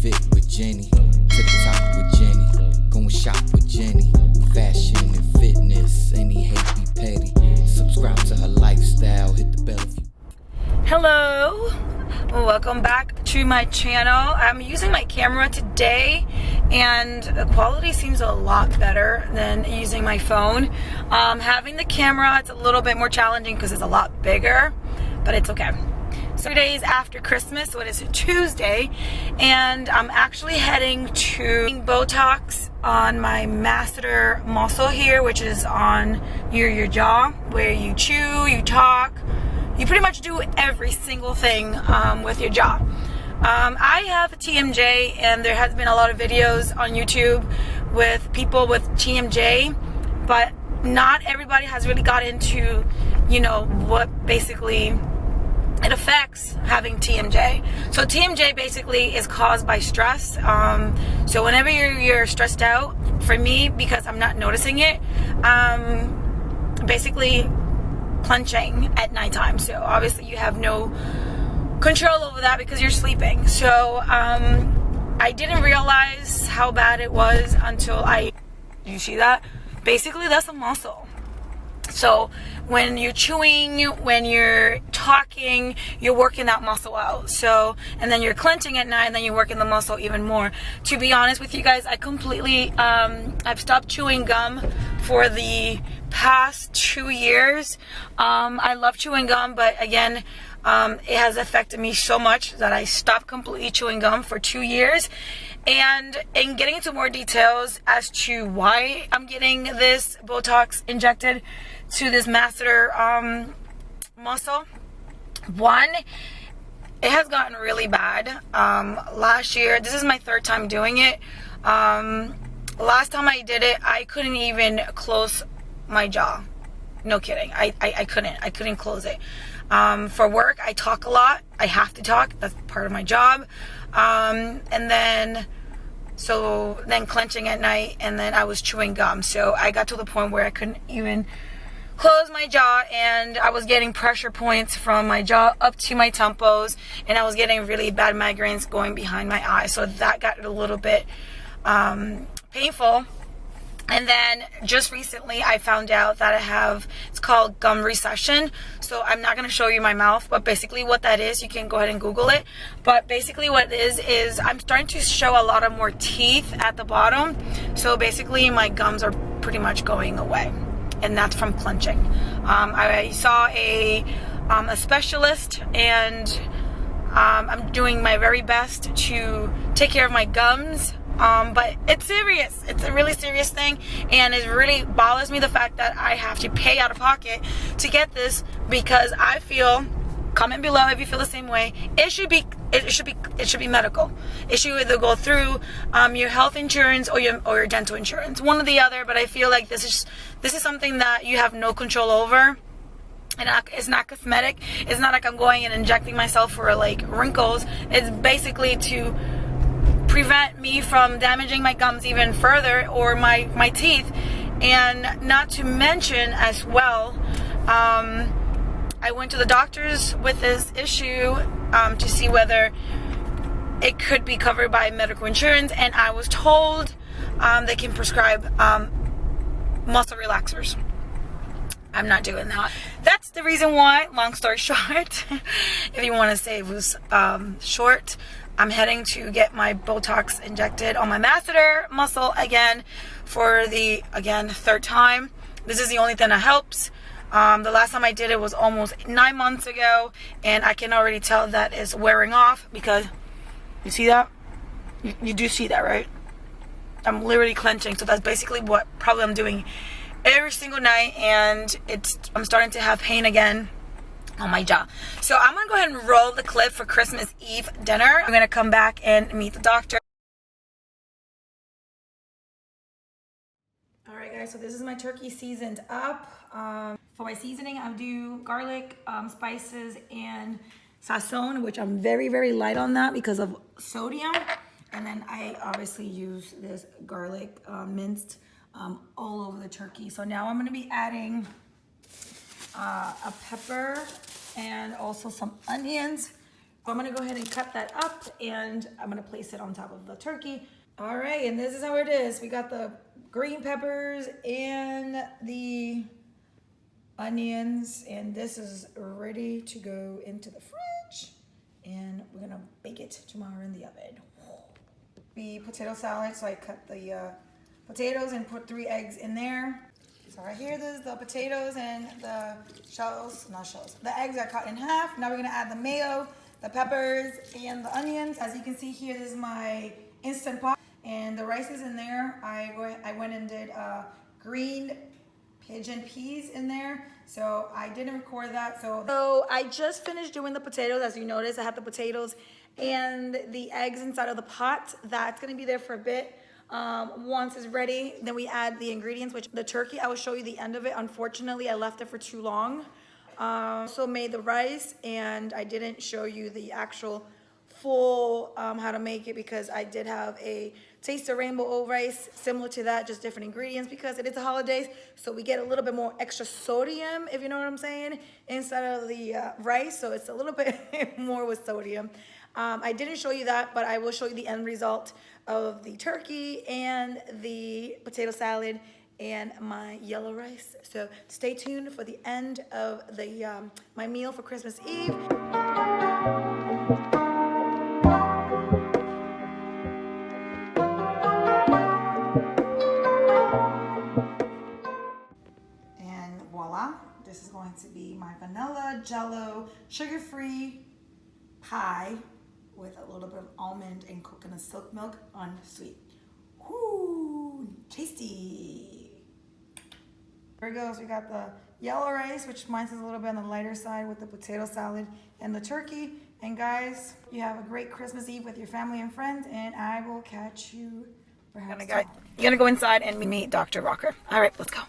fit with Jheni. To the top with Jheni. Going shop with Jheni. Fashion and fitness. Any hate be petty. Subscribe to her lifestyle. Hit the bell if you. Hello, welcome back to my channel. I'm using my camera today and the quality seems a lot better than using my phone. Having the camera, it's a little bit more challenging because it's a lot bigger, but it's okay. So 2 days after Christmas, so it is Tuesday, and I'm actually heading to Botox on my masseter muscle here, which is on your jaw, where you chew, you talk. You pretty much do every single thing with your jaw. I have a TMJ, and there has been a lot of videos on YouTube with people with TMJ, but not everybody has really got into, you know, what basically it affects having TMJ. So TMJ basically is caused by stress. So whenever you're stressed out, for me, because I'm not noticing it, basically clenching at nighttime. So obviously you have no control over that because you're sleeping. So I didn't realize how bad it was until you see that? Basically that's a muscle. So when you're chewing, when you're talking, you're working that muscle out. So, and then you're clenching at night, and then you're working the muscle even more. To be honest with you guys, I completely, I've stopped chewing gum for the past 2 years. I love chewing gum, but again, it has affected me so much that I stopped completely chewing gum for 2 years. And in getting into more details as to why I'm getting this Botox injected to this masseter muscle, one, it has gotten really bad. Last year, this is my 3rd time doing it. Last time I did it, I couldn't even close my jaw. No kidding. I couldn't close it. For work, I talk a lot. I have to talk. That's part of my job. And then clenching at night, and then I was chewing gum. So I got to the point where I couldn't even close my jaw, and I was getting pressure points from my jaw up to my temples, and I was getting really bad migraines going behind my eyes. So that got a little bit painful. And then just recently I found out that I have, it's called gum recession. So I'm not going to show you my mouth, but basically what that is, you can go ahead and Google it. But basically what it is I'm starting to show a lot of more teeth at the bottom. So basically my gums are pretty much going away, and that's from clenching. I saw a specialist, and I'm doing my very best to take care of my gums. But it's serious. It's a really serious thing, and it really bothers me the fact that I have to pay out of pocket to get this, because I feel, comment below if you feel the same way, it should be medical. It should either go through your health insurance or your dental insurance, one or the other. But I feel like this is something that you have no control over. And it's not cosmetic. It's not like I'm going and injecting myself for like wrinkles. It's basically to prevent me from damaging my gums even further, or my teeth. And not to mention as well, I went to the doctors with this issue to see whether it could be covered by medical insurance, and I was told they can prescribe muscle relaxers. I'm not doing that. That's the reason why, long story short, if you want to say it was short, I'm heading to get my Botox injected on my masseter muscle again for the, 3rd time. This is the only thing that helps. The last time I did it was almost 9 months ago, and I can already tell that it's wearing off, because you see that? You do see that, right? I'm literally clenching, so that's basically what probably I'm doing every single night, and I'm starting to have pain again on my jaw. So I'm gonna go ahead and roll the clip for Christmas Eve dinner. I'm gonna come back and meet the doctor. All right guys, so this is my turkey seasoned up. For my seasoning, I do garlic, spices, and sazon, which I'm very, very light on that because of sodium. And then I obviously use this garlic minced all over the turkey. So now I'm gonna be adding a pepper and also some onions. I'm gonna go ahead and cut that up and I'm gonna place it on top of the turkey. All right, and this is how it is. We got the green peppers and the onions, and this is ready to go into the fridge, and we're gonna bake it tomorrow in the oven. The potato salad, so I cut the potatoes and put 3 eggs in there. So right here, this is the potatoes and the the eggs are cut in half. Now we're gonna add the mayo, the peppers, and the onions. As you can see here, this is my Instant Pot, and the rice is in there. I went and did green pigeon peas in there, so I didn't record that. So I just finished doing the potatoes. As you notice, I have the potatoes and the eggs inside of the pot. That's gonna be there for a bit. Once it's ready, then we add the ingredients, which the turkey, I will show you the end of it. Unfortunately, I left it for too long. Also made the rice, and I didn't show you the actual full how to make it, because I did have a taste of rainbow rice similar to that, just different ingredients, because it is the holidays, so we get a little bit more extra sodium, if you know what I'm saying, inside of the rice, so it's a little bit more with sodium. I didn't show you that, but I will show you the end result of the turkey and the potato salad and my yellow rice. So stay tuned for the end of the my meal for Christmas Eve. And voila, this is going to be my vanilla jello sugar-free pie with a little bit of almond and coconut silk milk unsweet. Whoo, tasty. Here it goes. We got the yellow rice, which mine is a little bit on the lighter side, with the potato salad and the turkey. And guys, you have a great Christmas Eve with your family and friends, and I will catch you perhaps. You're gonna go inside and meet Dr. Rocker. All right, let's go.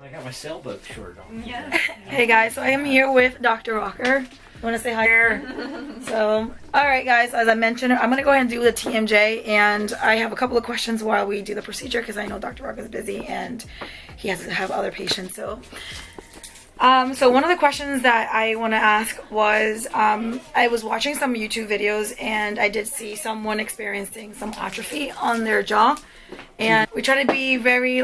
I got my sailboat shirt on. Yeah. Hey guys, so I am here with Dr. Rocker. You want to say hi here? So, alright guys, as I mentioned, I'm going to go ahead and do the TMJ, and I have a couple of questions while we do the procedure, because I know Dr. Rocker is busy and he has to have other patients. So one of the questions that I want to ask was, I was watching some YouTube videos and I did see someone experiencing some atrophy on their jaw, and we try to be very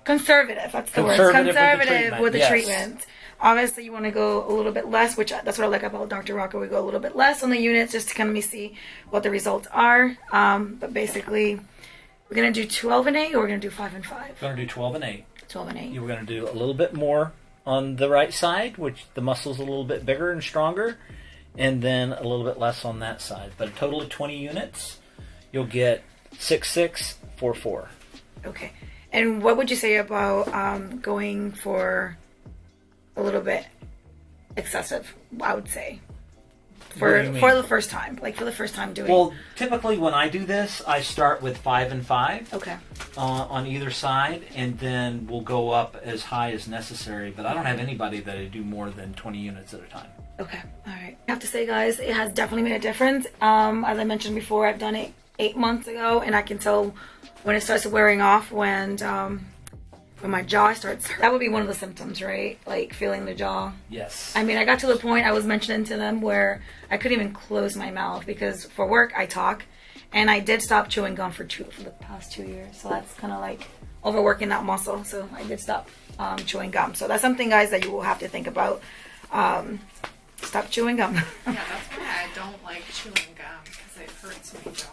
conservative, that's the word. Conservative with the treatment. Obviously, you want to go a little bit less, which that's what I like about Dr. Rocker. We go a little bit less on the units just to kind of see what the results are. But basically, we're going to do 12 and 8, or we're going to do 5 and 5? We're going to do 12 and 8. 12 and 8. You were going to do a little bit more on the right side, which the muscle's a little bit bigger and stronger, and then a little bit less on that side. But a total of 20 units, you'll get 6, 6, 4, 4. Okay. And what would you say about going for a little bit excessive, I would say, for the first time, for the first time doing? Well, typically when I do this, I start with 5 and 5. Okay. On either side, and then we'll go up as high as necessary. But I don't have anybody that I do more than 20 units at a time. Okay. All right. I have to say, guys, it has definitely made a difference. As I mentioned before, I've done it 8 months ago, and I can tell when it starts wearing off, when my jaw starts, that would be one of the symptoms, right? Like feeling the jaw. Yes. I mean, I got to the point I was mentioning to them where I couldn't even close my mouth, because for work I talk, and I did stop chewing gum for the past 2 years. So that's kind of like overworking that muscle. So I did stop chewing gum. So that's something, guys, that you will have to think about. Stop chewing gum. Yeah, that's why I don't like chewing gum, because it hurts my jaw.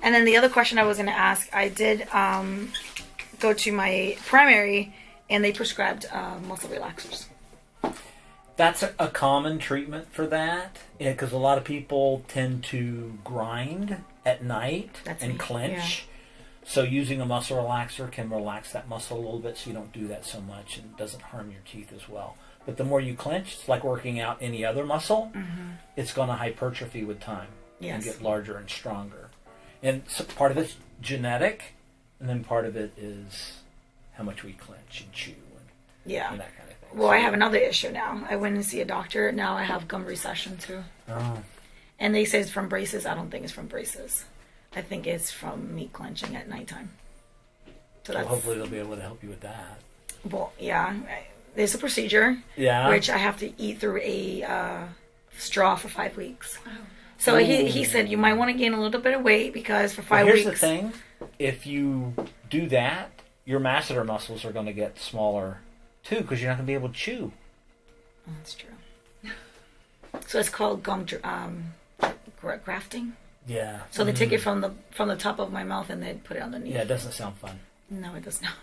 And then the other question I was going to ask, I did go to my primary, and they prescribed muscle relaxers. That's a common treatment for that, because a lot of people tend to grind at night and clench. Yeah. So using a muscle relaxer can relax that muscle a little bit so you don't do that so much and it doesn't harm your teeth as well. But the more you clench, it's like working out any other muscle. It's going to hypertrophy with time and get larger and stronger. And so part of it's genetic, and then part of it is how much we clench and chew and that kind of thing. Well, I have another issue now. I went and see a doctor. Now I have gum recession too. Oh. And they say it's from braces. I don't think it's from braces. I think it's from me clenching at nighttime. So well, hopefully they'll be able to help you with that. Well, yeah. There's a procedure. Yeah. Which I have to eat through a straw for 5 weeks. Wow. So he said you might want to gain a little bit of weight because for 5 weeks. Here's the thing. If you do that, your masseter muscles are going to get smaller too because you're not going to be able to chew. Oh, that's true. So it's called gum grafting? Yeah. So they take it from the top of my mouth and they put it underneath. Yeah, it doesn't sound fun. No, it does not.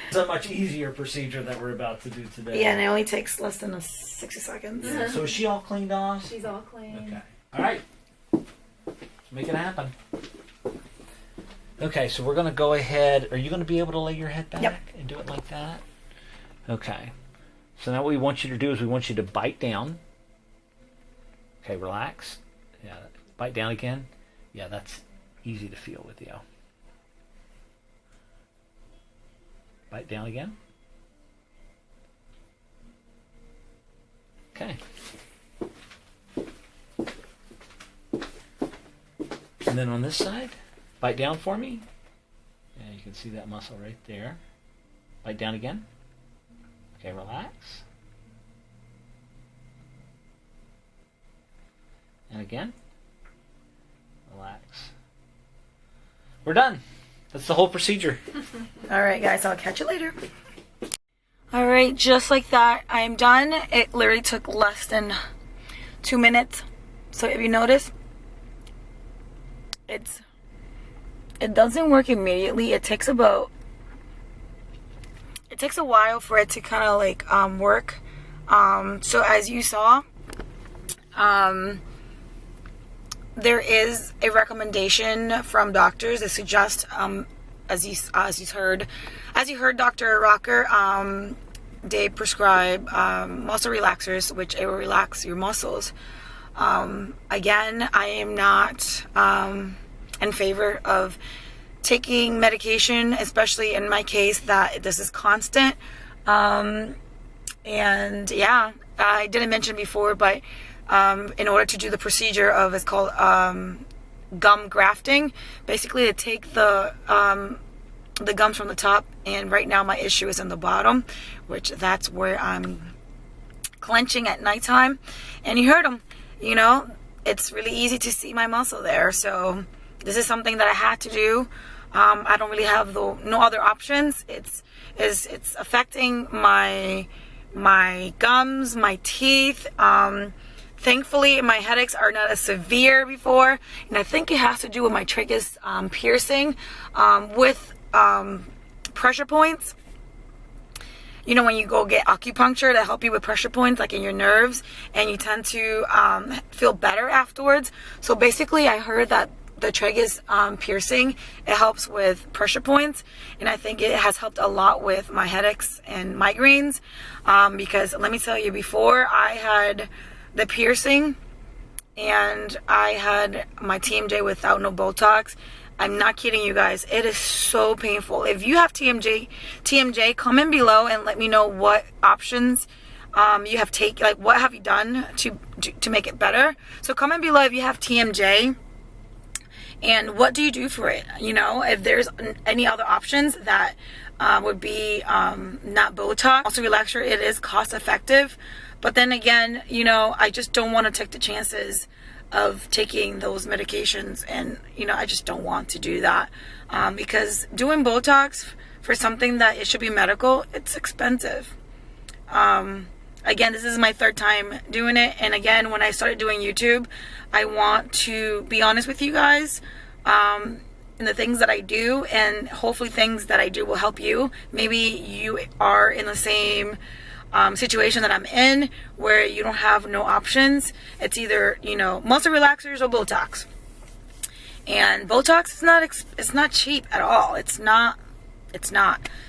It's a much easier procedure that we're about to do today. Yeah, and it only takes less than 60 seconds. Yeah. So is she all cleaned off? She's all clean. Okay. All right. Let's make it happen. Okay, so we're going to go ahead. Are you going to be able to lay your head back and do it like that? Okay. So now what we want you to do is we want you to bite down. Okay, relax. Yeah, bite down again. Yeah, that's easy to feel with you. Bite down again. Okay. And then on this side, bite down for me. Yeah, you can see that muscle right there. Bite down again. Okay, relax. And again. Relax. We're done. That's the whole procedure. All right, guys, I'll catch you later. All right, just like that, I'm done. It literally took less than 2 minutes. So if you notice, it doesn't work immediately. It takes a while for it to kind of like work. So as you saw, there is a recommendation from doctors that suggest, as you heard Dr. Rocker, they prescribe muscle relaxers, which it will relax your muscles. Again, I am not in favor of taking medication, especially in my case that this is constant. And yeah, I didn't mention before, but in order to do the procedure of, it's called gum grafting. Basically, they take the gums from the top, and right now my issue is in the bottom, which that's where I'm clenching at nighttime. And you heard them, you know, it's really easy to see my muscle there. So this is something that I had to do. I don't really have no other options. It's affecting my gums, my teeth. Thankfully, my headaches are not as severe before, and I think it has to do with my tragus piercing with pressure points. You know, when you go get acupuncture to help you with pressure points, like in your nerves, and you tend to feel better afterwards. So basically, I heard that the tragus piercing, it helps with pressure points, and I think it has helped a lot with my headaches and migraines, because let me tell you, before I had the piercing and I had my TMJ without no Botox, I'm not kidding you guys, it is so painful. If you have TMJ, comment below and let me know what options you have taken, like what have you done to make it better. So comment below if you have TMJ and what do you do for it. You know, if there's any other options that would be not Botox. Also relaxer, it is cost effective, but then again, you know, I just don't want to take the chances of taking those medications, and you know, I just don't want to do that because doing Botox for something that it should be medical, it's expensive. Again, this is my 3rd time doing it, and again, when I started doing YouTube, I want to be honest with you guys. in the things that I do, and hopefully things that I do will help you. Maybe you are in the same situation that I'm in, where you don't have no options. It's either, you know, muscle relaxers or Botox. And Botox is not, it's not cheap at all. It's not.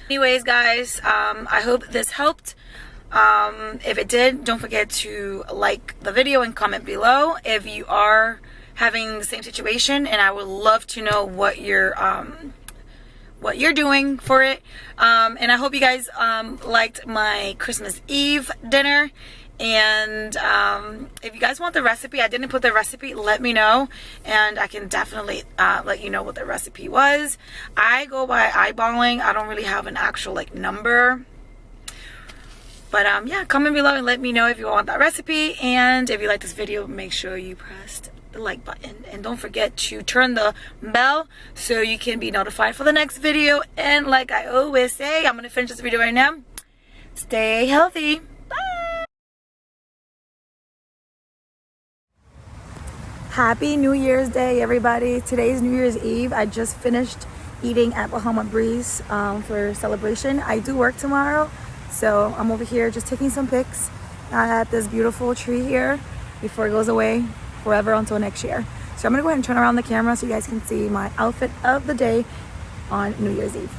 Anyways, guys, I hope this helped. If it did, don't forget to like the video and comment below if you are having the same situation, and I would love to know what you're doing for it. And I hope you guys liked my Christmas Eve dinner. And if you guys want the recipe, I didn't put the recipe, let me know, and I can definitely let you know what the recipe was. I go by eyeballing. I don't really have an actual like number. But yeah, comment below and let me know if you want that recipe. And if you like this video, make sure you pressed the like button, and don't forget to turn the bell so you can be notified for the next video. And like I always say, I'm gonna finish this video right now. Stay healthy. Bye. Happy New Year's Day, everybody. Today's New Year's Eve. I just finished eating at Bahama Breeze for celebration. I do work tomorrow, so I'm over here just taking some pics at this beautiful tree here before it goes away forever until next year. So I'm gonna go ahead and turn around the camera so you guys can see my outfit of the day on New Year's Eve.